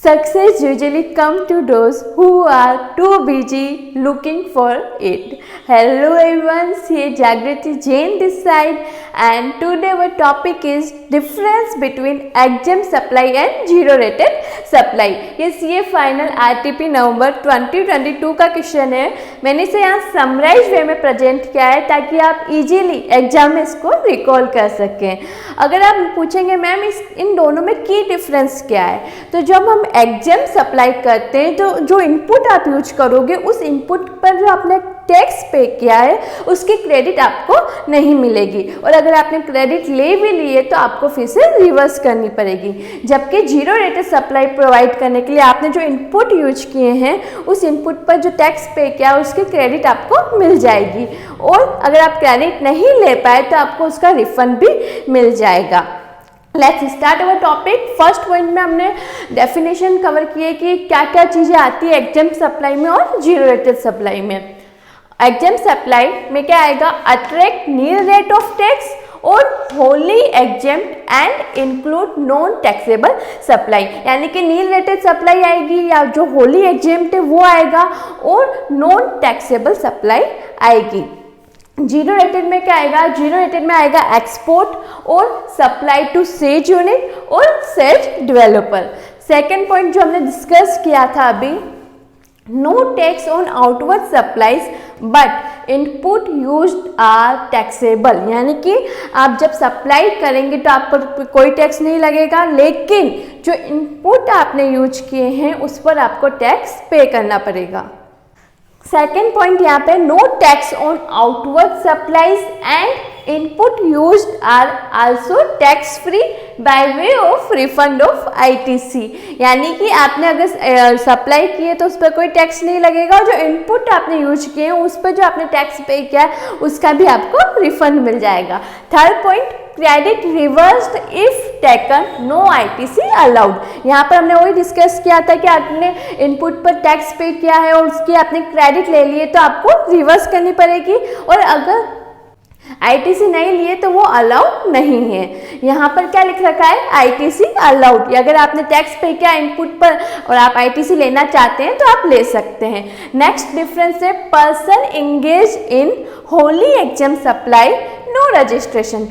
Success usually comes to those who are too busy looking for it. Hello everyone, here Jagriti Jain this side, and today our topic is difference between exam supply and zero rated supply. ये final RTP नवंबर 2022 का question है. मैंने इसे यहाँ summarise वे में present किया है ताकि आप इजीली एग्जाम में इसको रिकॉल कर सकें. अगर आप पूछेंगे मैम इन दोनों में की डिफरेंस क्या है, तो जब हम एग्जाम सप्लाई करते हैं तो जो इनपुट आप यूज करोगे उस इनपुट पर जो आपने टैक्स पे किया है उसकी क्रेडिट आपको नहीं मिलेगी, और अगर आपने क्रेडिट ले भी लिए तो आपको फिर से रिवर्स करनी पड़ेगी. जबकि जीरो रेटेड सप्लाई प्रोवाइड करने के लिए आपने जो इनपुट यूज किए हैं उस इनपुट पर जो टैक्स पे किया उसकी क्रेडिट आपको मिल जाएगी, और अगर आप क्रेडिट नहीं ले पाए तो आपको उसका रिफंड भी मिल जाएगा. Let's start our topic. First point में हमने डेफिनेशन कवर किए कि क्या क्या चीज़ें आती है एग्जाम सप्लाई में और जीरो रेटेड सप्लाई में. एग्जाम सप्लाई में क्या आएगा, attract nil rate of tax और wholly exempt and include non taxable supply, यानी कि नील रेटेड सप्लाई आएगी या जो होली एग्जेम्प्ट है वो आएगा और नॉन टैक्सेबल सप्लाई आएगी. जीरो रेटेड में क्या आएगा, जीरो रेटेड में आएगा एक्सपोर्ट और सप्लाई टू सेज यूनिट और सेज डेवलपर. सेकेंड पॉइंट जो हमने डिस्कस किया था अभी, no tax on outward supplies but input used are taxable, यानी कि आप जब सप्लाई करेंगे तो आप पर कोई टैक्स नहीं लगेगा, लेकिन जो इनपुट आपने यूज किए हैं उस पर आपको टैक्स पे करना पड़ेगा. सेकेंड पॉइंट यहाँ पे, no tax on outward supplies and input used are also tax free by way of refund of ITC, यानी कि आपने अगर सप्लाई किए तो उस पर कोई टैक्स नहीं लगेगा, और जो इनपुट आपने यूज किए हैं उस पर जो आपने टैक्स पे किया उसका भी आपको रिफंड मिल जाएगा. Third point, credit reversed if taken, no ITC allowed. यहाँ पर हमने वही डिस्कस किया था कि आपने इनपुट पर टैक्स पे किया है और उसकी आपने क्रेडिट ले लिए तो आपको रिवर्स करनी पड़ेगी, और अगर ITC नहीं लिए तो वो अलाउड नहीं है. यहाँ पर क्या लिख रखा है, ITC अलाउड. अगर आपने टैक्स पे किया इनपुट पर और आप ITC लेना चाहते हैं तो आप ले सकते हैं. नेक्स्ट डिफरेंस है, person engage in wholly exempt supply no registration.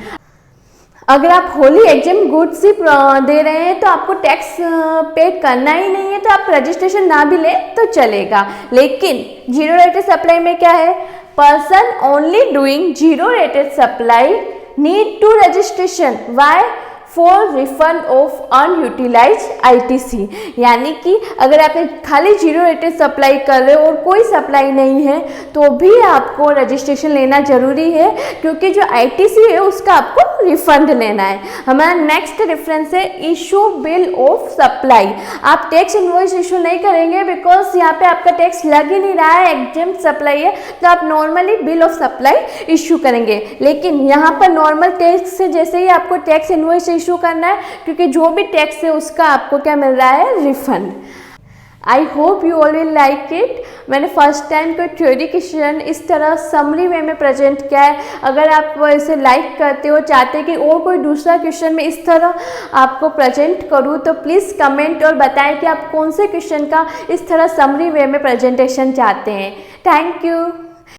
अगर आप होली एग्जाम गुड्स ही दे रहे हैं तो आपको टैक्स पे करना ही नहीं है, तो आप रजिस्ट्रेशन ना भी लें तो चलेगा. लेकिन जीरो रेटेड सप्लाई में क्या है, person only doing zero rated supply need to registration. Why, for refund of unutilise ITC, यानी कि अगर आपने खाली जीरो रेटेड सप्लाई कर रहे हो और कोई सप्लाई नहीं है तो भी आपको रजिस्ट्रेशन लेना जरूरी है, क्योंकि जो ITC है उसका आपको रिफंड लेना है. हमारा नेक्स्ट रेफरेंस है, इशू बिल ऑफ सप्लाई. आप टैक्स इनवॉइस इशू नहीं करेंगे बिकॉज यहाँ पे आपका टैक्स लग ही नहीं रहा है, एग्जाम सप्लाई है, तो आप normally bill of supply issue करेंगे. लेकिन यहाँ पर नॉर्मल टैक्स से जैसे ही आपको टैक्स इनवॉइस इशू करना है, क्योंकि जो भी टैक्स है उसका आपको क्या मिल रहा है, refund. I hope you all will like it. मैंने फर्स्ट टाइम कोई थ्योरी क्वेश्चन इस तरह समरी वे में प्रेजेंट किया है. अगर आप इसे लाइक करते हो, चाहते हैं कि और कोई दूसरा क्वेश्चन में इस तरह आपको प्रेजेंट करूँ, तो प्लीज़ कमेंट और बताएं कि आप कौन से क्वेश्चन का इस तरह समरी वे में प्रेजेंटेशन चाहते हैं. Thank you.